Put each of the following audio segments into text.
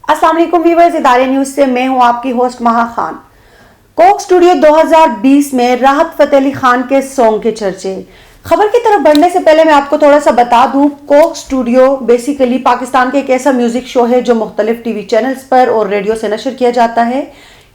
अस्सलाम वालेकुम व्यूअर्स, इदारे न्यूज से मैं हूं आपकी होस्ट महा खान। कोक स्टूडियो 2020 में राहत फतेह अली खान के सॉन्ग के चर्चे। खबर की तरफ बढ़ने से पहले मैं आपको थोड़ा सा बता दूं, कोक स्टूडियो बेसिकली पाकिस्तान के एक ऐसा म्यूजिक शो है जो मुख्तलिफ टीवी चैनल्स पर और रेडियो से नशर किया जाता है।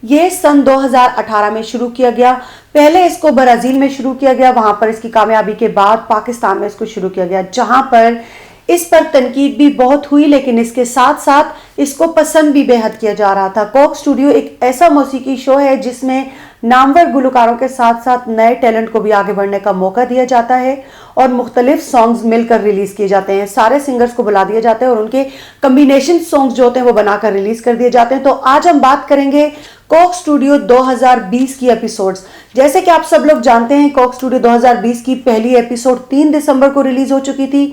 ये सन 2018 में शुरू किया गया। पहले इसको ब्राजील में शुरू किया गया, वहां पर इसकी कामयाबी के बाद पाकिस्तान में इसको शुरू किया गया, जहां पर इस पर तनकीद भी बहुत हुई, लेकिन इसके साथ साथ इसको पसंद भी बेहद किया जा रहा था। कोक स्टूडियो एक ऐसा मौसीकी शो है जिसमें नामवर गुलकारों के साथ साथ नए टैलेंट को भी आगे बढ़ने का मौका दिया जाता है और मुख्तलिफ सॉन्ग्स मिलकर रिलीज किए जाते हैं। सारे सिंगर्स को बुला दिया जाता है और उनके कम्बिनेशन सॉन्ग्स जो होते हैं वो बनाकर रिलीज कर दिए जाते हैं। तो आज हम बात करेंगे कोक स्टूडियो 2020 की एपिसोड्स। जैसे कि आप सब लोग जानते हैं, कोक स्टूडियो 2020 की पहली एपिसोड 3 दिसंबर को रिलीज हो चुकी थी।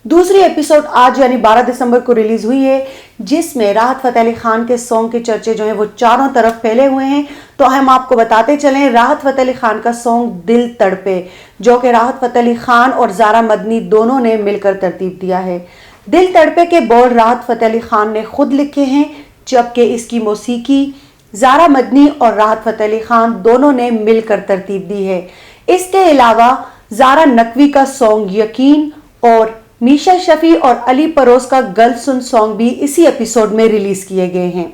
दूसरी एपिसोड आज यानी 12 दिसंबर को रिलीज हुई है, जिसमें राहत फतेह अली खान के सॉन्ग के चर्चे जो हैं वो चारों तरफ फैले हुए हैं। तो हम आपको बताते चलें, राहत फतेह अली खान का सॉन्ग दिल तड़पे, जो कि राहत फतेह अली खान और ज़ारा मदनी दोनों ने मिलकर तरतीब दिया है। दिल तड़पे के बोल राहत फतेह अली खान ने खुद लिखे हैं, जबकि इसकी मौसीकी ज़ारा मदनी और राहत फतेह अली खान दोनों ने मिलकर तरतीब दी है। इसके अलावा ज़ारा नकवी का सॉन्ग यकीन और मीशा शफी और अली परोज का गल सुन सॉन्ग भी इसी एपिसोड में रिलीज किए गए हैं।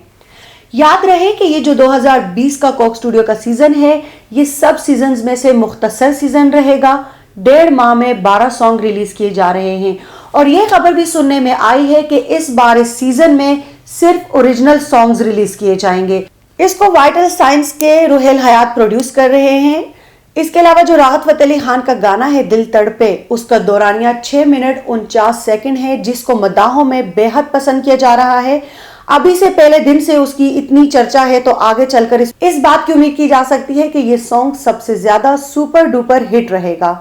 याद रहे कि ये जो 2020 का कोक स्टूडियो का सीजन है, ये सब सीजन्स में से मुख्तसर सीजन रहेगा। 1.5 माह में 12 सॉन्ग रिलीज किए जा रहे हैं और ये खबर भी सुनने में आई है कि इस बार इस सीजन में सिर्फ ओरिजिनल सॉन्ग्स रिलीज किए जाएंगे। इसको वाइटल साइंस के रुहेल हयात प्रोड्यूस कर रहे हैं। इसके अलावा जो राहत फतेह अली खान का गाना है दिल तड़पे, उसका दौरानिया 6 मिनट 49 सेकंड है, जिसको मदाहों में बेहद पसंद किया जा रहा है। अभी से पहले दिन से उसकी इतनी चर्चा है, तो आगे चलकर इस बात की उम्मीद की जा सकती है कि ये सॉन्ग सबसे ज्यादा सुपर डुपर हिट रहेगा।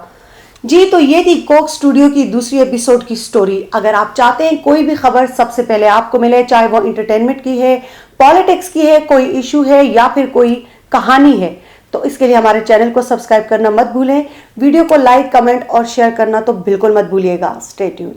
जी, तो ये थी कोक स्टूडियो की दूसरी एपिसोड की स्टोरी। अगर आप चाहते हैं कोई भी खबर सबसे पहले आपको मिले, चाहे वो इंटरटेनमेंट की है, पॉलिटिक्स की है, कोई इशू है या फिर कोई कहानी है, तो इसके लिए हमारे चैनल को सब्सक्राइब करना मत भूलें। वीडियो को लाइक, कमेंट और शेयर करना तो बिल्कुल मत भूलिएगा। Stay tuned.